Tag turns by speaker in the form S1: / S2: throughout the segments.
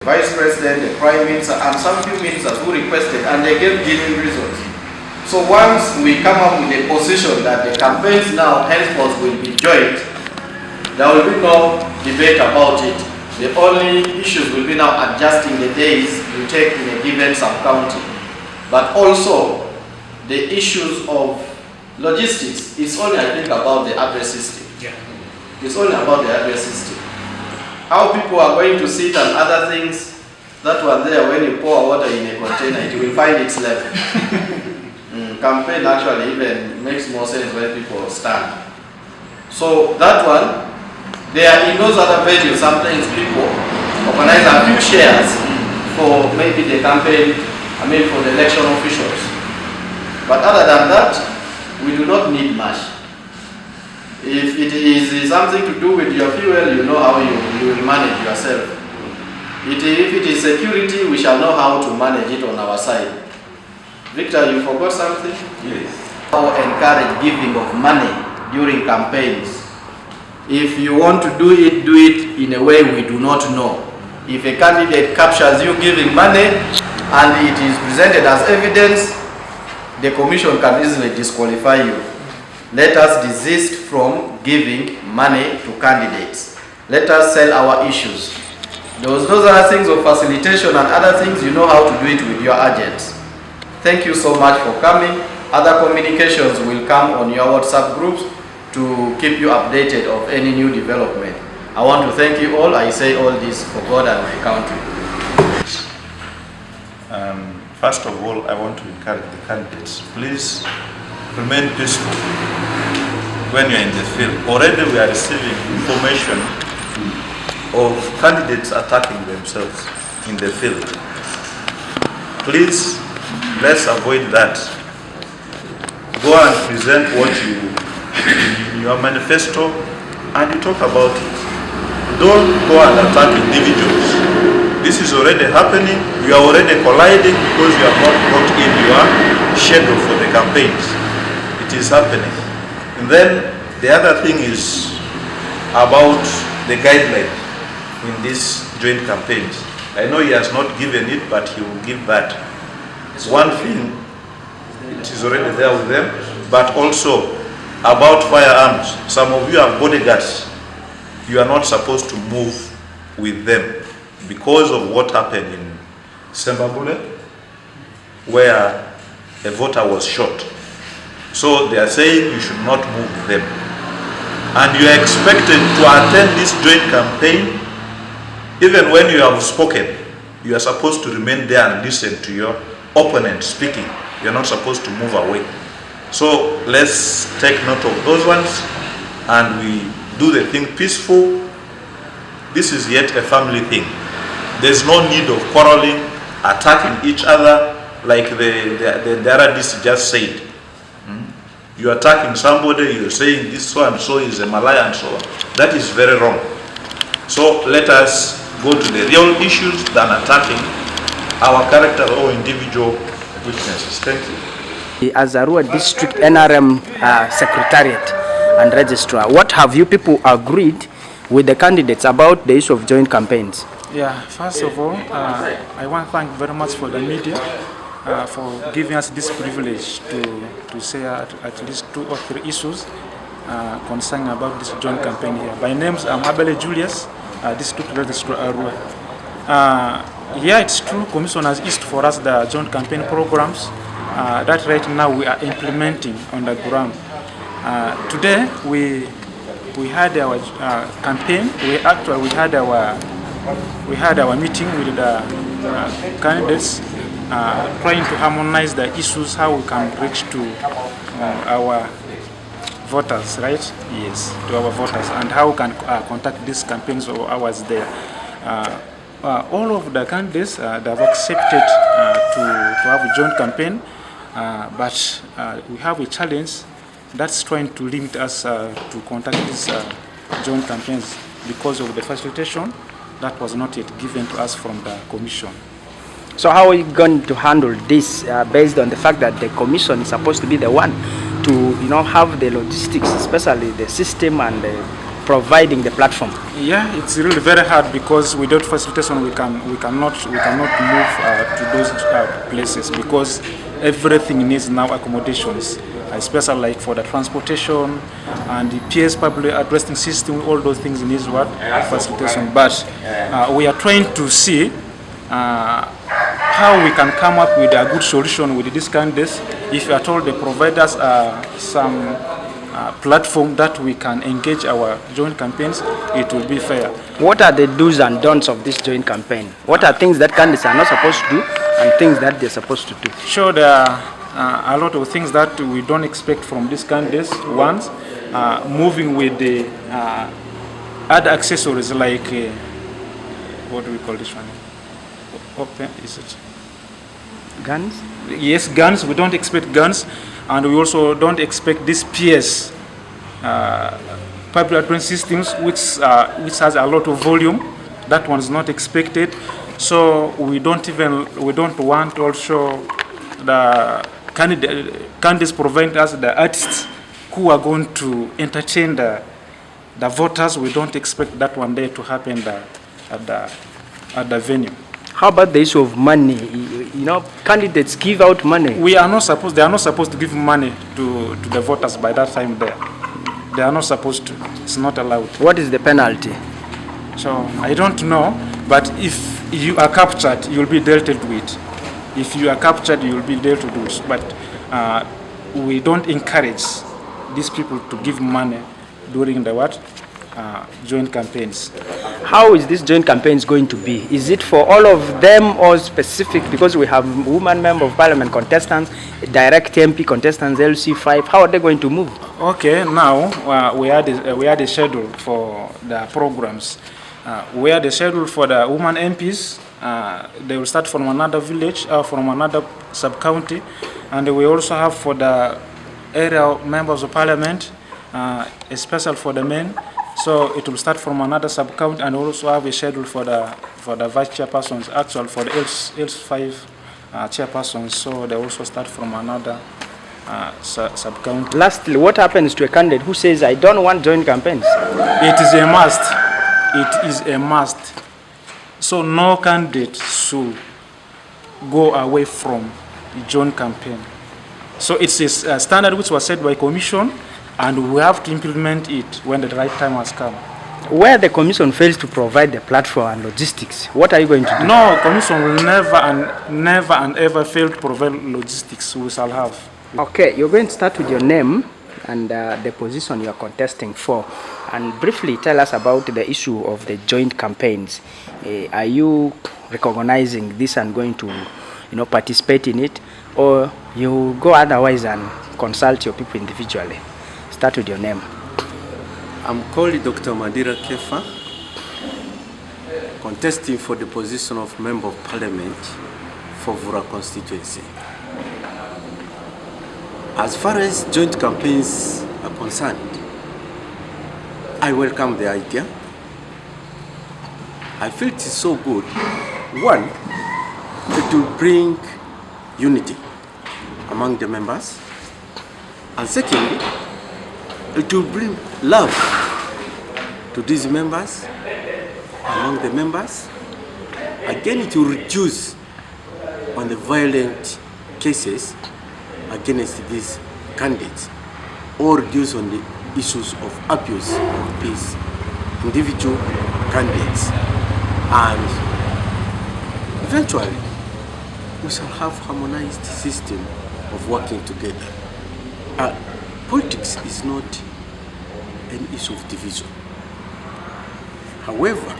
S1: Vice President, the Prime Minister, and some few ministers who requested, and they gave genuine reasons. So once we come up with a position that the campaigns now henceforth will be joint, there will be no debate about it. The only issues will be now adjusting the days you take in a given sub-county. But also, the issues of logistics, it's only, I think, about the address system.
S2: Yeah.
S1: It's only about the address system. How people are going to sit and other things, that one there, when you pour water in a container, it will find its level. Campaign actually even makes more sense when people stand. So that one, there in those other venues, sometimes people organize a few shares for maybe the campaign, for the election officials. But other than that, we do not need much. If it is something to do with your fuel, you know how you will manage yourself. If it is security, we shall know how to manage it on our side. Victor, you forgot something?
S3: Yes.
S1: How encourage giving of money during campaigns. If you want to do it in a way we do not know. If a candidate captures you giving money and it is presented as evidence, the commission can easily disqualify you. Let us desist from giving money to candidates. Let us sell our issues. Those are things of facilitation and other things, you know how to do it with your agents. Thank you so much for coming. Other communications will come on your WhatsApp groups to keep you updated of any new development. I want to thank you all. I say all this for God and my country.
S3: First of all, I want to encourage the candidates. Please remain peaceful when you're in the field. Already we are receiving information of candidates attacking themselves in the field. Please, let's avoid that. Go and present what in your manifesto and you talk about it. Don't go and attack individuals. This is already happening. You are already colliding because you have not brought in your schedule for the campaigns. It is happening. And then the other thing is about the guideline in these joint campaigns. I know he has not given it, but he will give that. One thing, it is already there with them, but also about firearms. Some of you have bodyguards. You are not supposed to move with them because of what happened in Sembabule, where a voter was shot. So they are saying you should not move with them. And you are expected to attend this joint campaign. Even when you have spoken, you are supposed to remain there and listen to your opponent speaking. You are not supposed to move away. So let's take note of those ones and we do the thing peaceful. This is yet a family thing. There's no need of quarreling, attacking each other like the Aradis just said. You're attacking somebody, you're saying this so and so is a Malaya and so on. That is very wrong. So let us go to the real issues than attacking our character or individual witnesses. Thank you.
S2: As Arua District NRM Secretariat and Registrar, what have you people agreed with the candidates about the issue of joint campaigns?
S4: Yeah, first of all, I want to thank very much for the media for giving us this privilege to say at least 2 or 3 issues concerning about this joint campaign here. My name is Abele Julius, District Registrar Arua. Yeah, it's true, Commission has issued for us the joint campaign programs that right now we are implementing on the ground. Today we had our campaign. We had our meeting with the candidates, trying to harmonize the issues, how we can reach to our voters, right? Yes, to our voters, and how we can contact these campaigns or ours there. All of the candidates they have accepted to have a joint campaign, but we have a challenge that's trying to limit us to contact these joint campaigns because of the facilitation that was not yet given to us from the Commission.
S2: So how are you going to handle this based on the fact that the Commission is supposed to be the one to have the logistics, especially the system and the providing the platform?
S4: Yeah, it's really very hard because without facilitation we cannot move to those places, because everything needs now accommodations, especially like for the transportation and the PS public addressing system. All those things needs what facilitation. But we are trying to see how we can come up with a good solution with this candidates. If at all they provide us some platform that we can engage our joint campaigns, it will be fair.
S2: What are the do's and don'ts of this joint campaign? What are things that candidates are not supposed to do and things that they're supposed to do?
S4: Sure, there are a lot of things that we don't expect from these candidates. One, moving with the other accessories like, what do we call this one? Open, is it?
S2: Guns?
S4: Yes, guns. We don't expect guns, and we also don't expect this PS public address systems, which has a lot of volume. That one is not expected. So we don't want also the candidates provide us the artists who are going to entertain the voters. We don't expect that one day to happen at the venue.
S2: How about the issue of money? You know, candidates give out money.
S4: They are not supposed to give money to the voters by that time there. They are not supposed to. It's not allowed.
S2: What is the penalty?
S4: So I don't know, but if you are captured, you'll be dealt with. If you are captured, you'll be dealt with. But we don't encourage these people to give money during the joint campaigns.
S2: How is this joint campaigns going to be? Is it for all of them or specific? Because we have women member of parliament contestants, direct MP contestants, LC5. How are they going to move?
S4: Okay, now we had a schedule for the programs. We had a schedule for the women MPs. They will start from another village or from another sub-county, and we also have for the area members of parliament, especially for the men. So it will start from another sub-county, and also have a schedule for the vice chairpersons, actually for the L5 chairpersons. So they also start from another sub-county.
S2: Lastly, what happens to a candidate who says, I don't want joint campaigns?
S4: It is a must. It is a must. So no candidate should go away from the joint campaign. So it's a standard which was set by Commission, and we have to implement it when the right time has come.
S2: Where the Commission fails to provide the platform and logistics, what are you going to do?
S4: No, Commission will never and ever fail to provide logistics. We shall have.
S2: Okay, you're going to start with your name and the position you're contesting for, and briefly tell us about the issue of the joint campaigns. Are you recognizing this and going to, participate in it, or you go otherwise and consult your people individually? Start with your name.
S5: I'm called Dr. Madira Kefa, contesting for the position of Member of Parliament for Vura constituency. As far as joint campaigns are concerned, I welcome the idea. I feel it is so good. One, it will bring unity among the members, and secondly, it will bring love to these members, among the members. Again, it will reduce on the violent cases against these candidates, or reduce on the issues of abuse of these individual candidates. And eventually, we shall have harmonized system of working together. Politics is not an issue of division. However,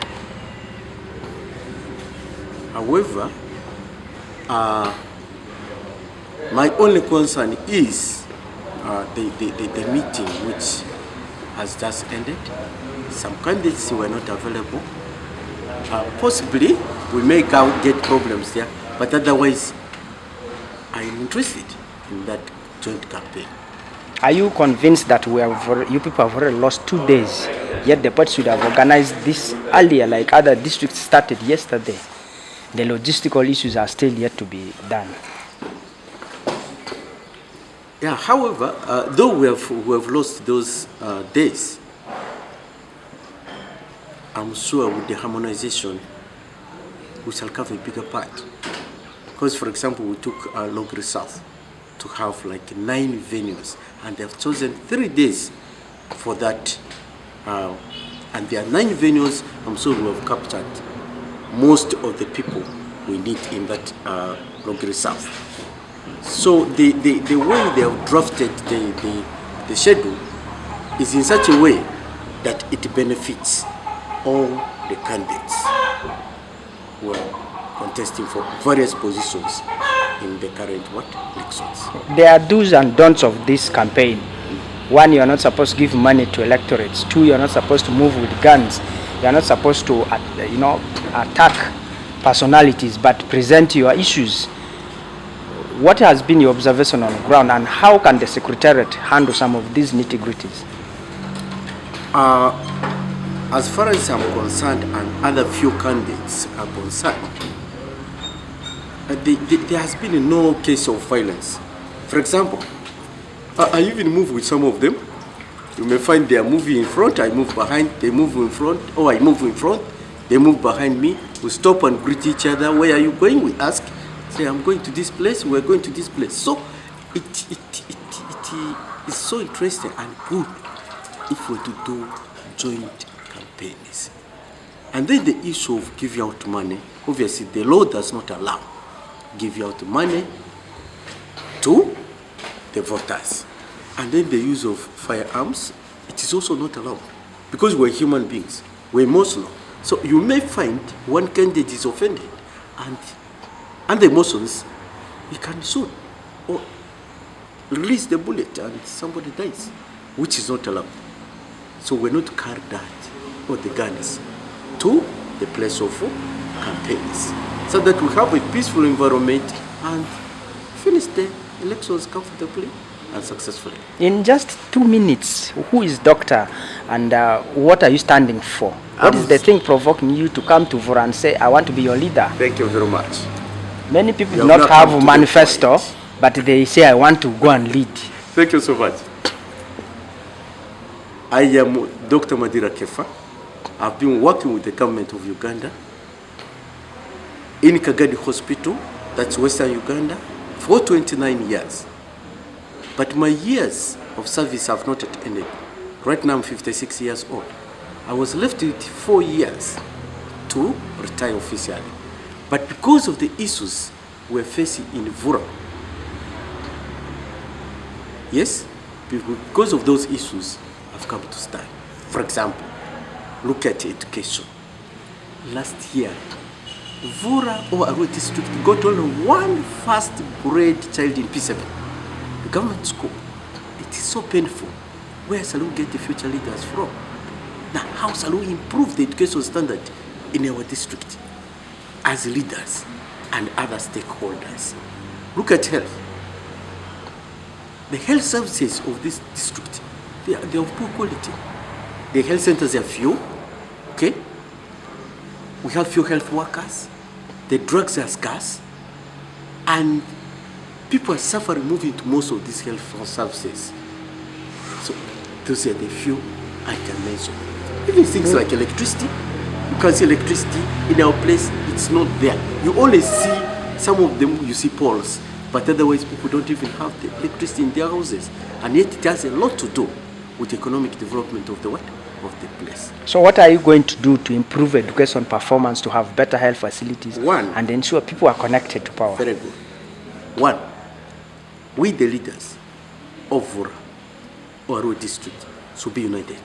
S5: my only concern is the meeting which has just ended. Some candidates were not available. Possibly, we may get problems there, but otherwise, I am interested in that joint campaign.
S2: Are you convinced that you people have already lost 2 days, yet the party should have organized this earlier, like other districts started yesterday? The logistical issues are still yet to be done.
S5: Yeah, however, though we have lost those days, I'm sure with the harmonization, we shall have a bigger part. Because, for example, we took Logri South to have like 9 venues, and they have chosen 3 days for that. And there are 9 venues. I'm sure we have captured most of the people we need in that Logri South. So the way they have drafted the schedule is in such a way that it benefits all the candidates who are contesting for various positions in the current elections.
S2: There are do's and don'ts of this campaign. 1, you are not supposed to give money to electorates. 2, you are not supposed to move with guns. You are not supposed to, attack personalities, but present your issues. What has been your observation on the ground, and how can the Secretariat handle some of these nitty-gritties?
S5: As far as I'm concerned, and other few candidates are concerned, there has been no case of violence. For example, I even move with some of them. You may find they are moving in front, I move behind, they move in front, or I move in front, they move behind me. We stop and greet each other. Where are you going? We ask. Say, I'm going to this place, we're going to this place. So it is so interesting and good if we're to do joint campaigns. And then the issue of giving out money, obviously the law does not allow giving out money to the voters. And then the use of firearms, it is also not allowed, because we're human beings, we're emotional. So you may find one candidate is offended, and the emotions, he can shoot or release the bullet and somebody dies, which is not allowed. So we're not carry that or the guns to the place of campaigns, so that we have a peaceful environment and finish the elections comfortably and successfully.
S2: In just 2 minutes, who is Doctor, and what are you standing for? What is the thing provoking you to come to Vora and say, I want to be your leader?
S5: Thank you very much.
S2: Many people do not have a manifesto, but they say, I want to go and lead.
S5: Thank you so much. I am Dr. Madira Kefa. I've been working with the government of Uganda in Kagadi Hospital, that's Western Uganda, for 29 years. But my years of service have not yet ended. Right now I'm 56 years old. I was left with 4 years to retire officially. But because of the issues we're facing in Vura, yes, because of those issues, I've come to stand. For example, look at education. Last year, Vura or Arua district got only 1 first grade child in P7. The government school. It is so painful. Where shall we get the future leaders from? Now, how shall we improve the education standard in our district as leaders and other stakeholders? Look at health. The health services of this district, they are of poor quality. The health centers are few, okay? We have few health workers. The drugs are scarce. And people are suffering moving to most of these health services. So those are the few I can mention. Even things like electricity. You can see electricity in our place, it's not there. You only see some of them, you see poles, but otherwise people don't even have the electricity in their houses. And yet it has a lot to do with the economic development of the what? Of the place.
S2: So what are you going to do to improve education performance, to have better health facilities, and ensure people are connected to power?
S5: Very good. 1, we the leaders of Vura or Arua district should be united.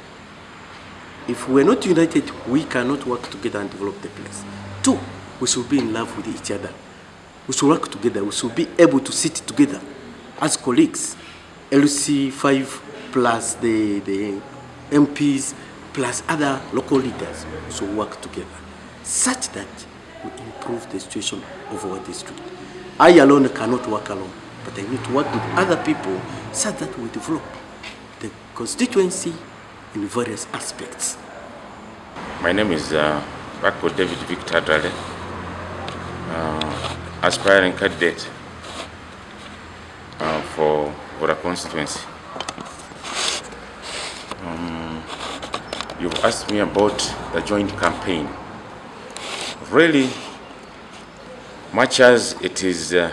S5: If we're not united, we cannot work together and develop the place. 2, we should be in love with each other. We should work together. We should be able to sit together as colleagues. LC5 plus the MPs plus other local leaders should work together such that we improve the situation of our district. I alone cannot work alone, but I need to work with other people so that we develop the constituency in various aspects.
S6: My name is Rako David Victor Dale, aspiring candidate for Vura constituency. you've asked me about the joint campaign. Really, much as it is the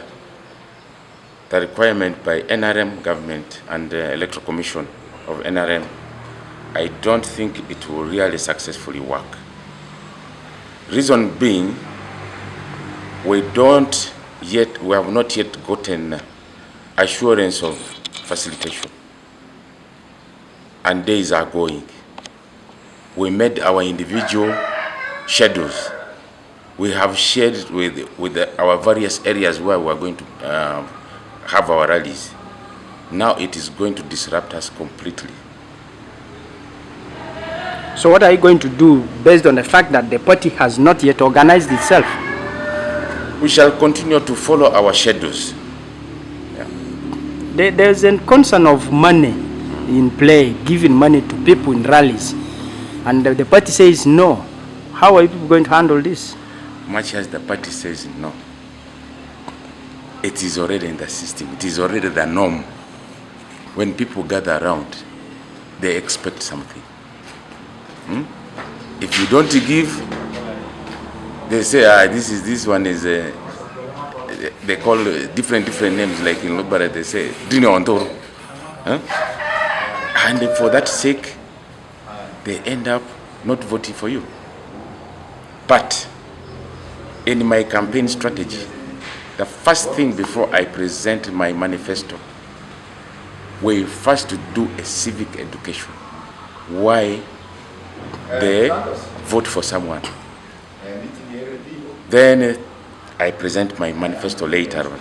S6: requirement by NRM government and the Electoral Commission of NRM, I don't think it will really successfully work. Reason being, we have not yet gotten assurance of facilitation, and days are going. We made our individual schedules. We have shared with our various areas where we are going to have our rallies. Now it is going to disrupt us completely.
S2: So what are you going to do based on the fact that the party has not yet organized itself?
S6: We shall continue to follow our schedules.
S2: There's a concern of money in play, giving money to people in rallies, and the party says no. How are you people going to handle this?
S6: Much as the party says no, it is already in the system. It is already the norm. When people gather around, they expect something. If you don't give, they say, this one is, they call different names, like in Lubara, they say, Dino Antoro. And for that sake, they end up not voting for you. But in my campaign strategy, the first thing before I present my manifesto, we first do a civic education. Why they vote for someone. Then I present my manifesto later on.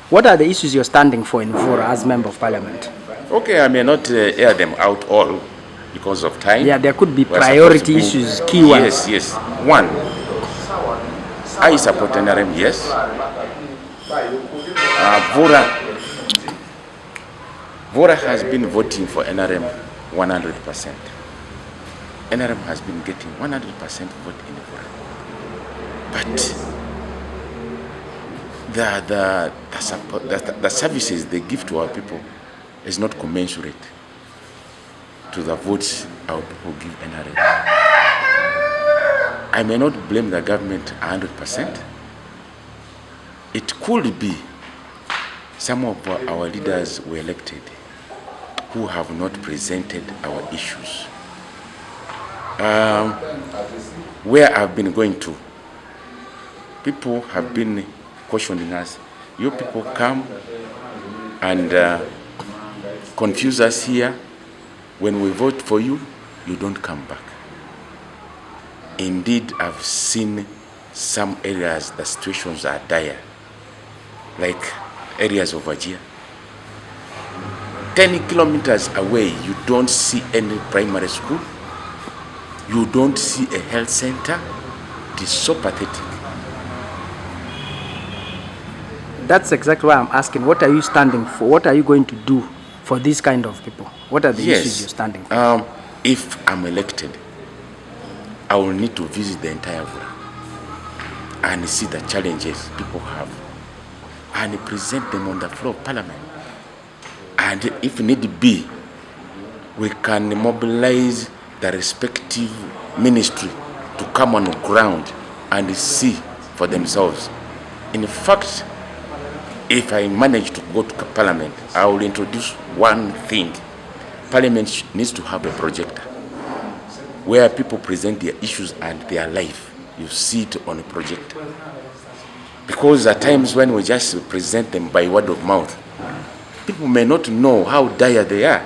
S2: What are the issues you're standing for in Vora as Member of Parliament?
S6: Okay, I may not air them out all because of time.
S2: Yeah, there could be priority issues, key ones.
S6: Yes. One, I support NRM, yes. Vora has been voting for NRM 100%. NRM has been getting 100% vote in Vora. But the services they give to our people is not commensurate to the votes our people give NRM. I may not blame the government 100%. It could be some of our leaders were elected who have not presented our issues. Where I've been going to, people have been questioning us. You people come and confuse us here. When we vote for you, you don't come back. Indeed, I've seen some areas, the situations are dire, like areas of Ajia. 10 kilometers away, you don't see any primary school. You don't see a health center. It is so pathetic.
S2: That's exactly why I'm asking. What are you standing for? What are you going to do for these kind of people? What are the issues you're standing for?
S6: If I'm elected, I will need to visit the entire Vora and see the challenges people have and present them on the floor of Parliament. And if need be, we can mobilize the respective ministry to come on the ground and see for themselves. In fact, if I manage to go to Parliament, I will introduce one thing. Parliament needs to have a projector where people present their issues and their life. You see it on a projector. Because at times when we just present them by word of mouth, people may not know how dire they are.